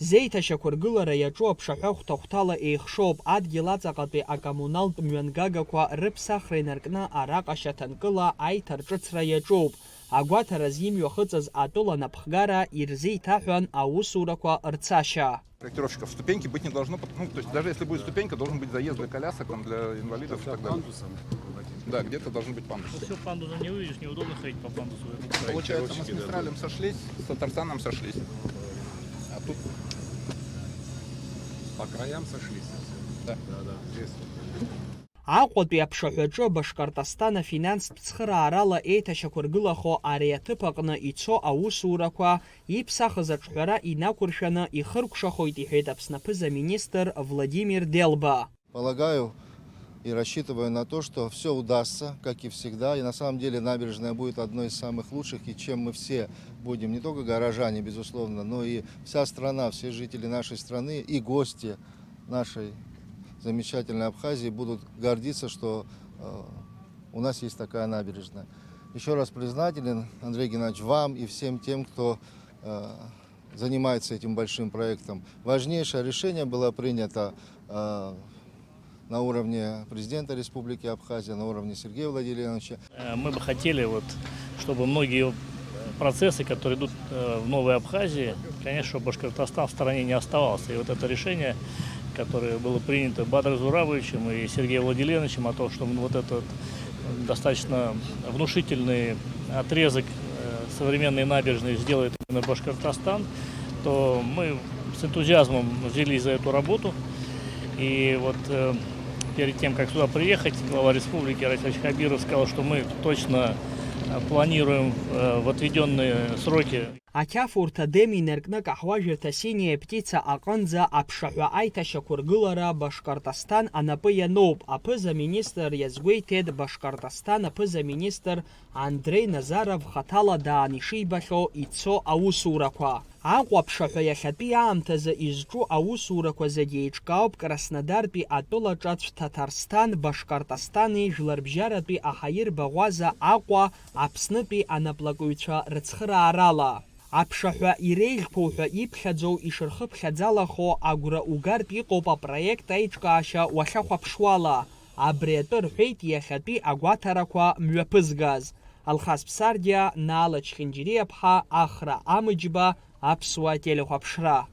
Зеиҭашьақәыргылара иаҿу аԥшаҳәа хәҭа-хәҭала еихшоуп адгьыл аҵаҟатәи акоммуналтә мҩангагақәа рыԥсахра инаркны араҟа шьаҭанкыла аиҭарҿыцра иаҿуп. Агәаҭараз имҩахыҵыз атәыла напхгара ирзеиҭаҳәан аусурақәа рцашьа. Проектировщиков ступеньки быть не должно, ну, то есть даже если будет ступенька, должен быть заезд для колясок, там, для инвалидов и так далее. Да, где-то должен быть пандус. Все, пандуса не увидишь, неудобно ходить по пандусу. Получается, мы с Мистралем сошлись, с Татарстаном сошлись. А тут по краям сошлись. Да. Да. Аҟәатәи аԥшаҳәаҿы Башқұртстан афинанстә цхыраарала еиҭашьақәыргылахо ари аҭыԥ аҟны ицо аусурақәа иԥсахыз аҿҳәара инақәыршәаны ихыркәшахоит, иҳәеит Аԥсны аԥыза-министр Владимир Делба. Полагаю и рассчитываю на то, что все удастся, как и всегда. И на самом деле набережная будет одной из самых лучших, и чем мы все будем, не только горожане, безусловно, но и вся страна, все жители нашей страны и гости нашей замечательной Абхазии будут гордиться, что у нас есть такая набережная. Еще раз признателен, Андрей Геннадьевич, вам и всем тем, кто занимается этим большим проектом. Важнейшее решение было принято на уровне президента Республики Абхазия, на уровне Сергея Владимировича. Мы бы хотели, чтобы многие процессы, которые идут в Новой Абхазии, конечно, чтобы Башкортостан в стороне не оставался. И вот это решение, которое было принято Бадром Зурабовичем и Сергеем Владимировичем, о том, что вот этот достаточно внушительный отрезок современной набережной сделает именно Башкортостан, то мы с энтузиазмом взялись за эту работу. И вот перед тем, как сюда приехать, глава республики Рахиль Хабиров сказал, что мы точно планируем в отведенные сроки. Ақьаф урҭ адем инаркны каҳуажәырҭа синиа птица аҟынӡа аԥшаҳәа аиҭашьақәыргылара Башқұртстан анапы иануп. Аԥыза-министр иазгәеиҭеит Башқұртстан аԥыза-министр Андрей Назаров хаҭала даан ишибахьоу ицо аусурақәа. Аҟәа аԥшаҳәа иахьатәи аамҭазы изҿу аусурақәа зегьы еиҿкаауп Краснодартәи атәылаҿацә Ҭаҭарсҭан, Башқұртстани жәларбжьаратәи аҳаирбаӷәаза Аҟәа, Аԥснытәи анаплакыҩцәа рыцхыраарала. Аԥшаҳәа иреиӷьқәоу ҳәа иԥхьаӡоу ишырхыԥхьаӡалахо агәра угартә иҟоуп апроект аиҿкаашьа уахьахәаԥшуала. Абри атәы рҳәеит иахьатәи агәаҭарақәа мҩаԥызгаз. Алхас Ԥсардиа, Наала Чхинџьириаԥҳа, Ахра Амыџьба, Аԥсуа телехәаԥшра.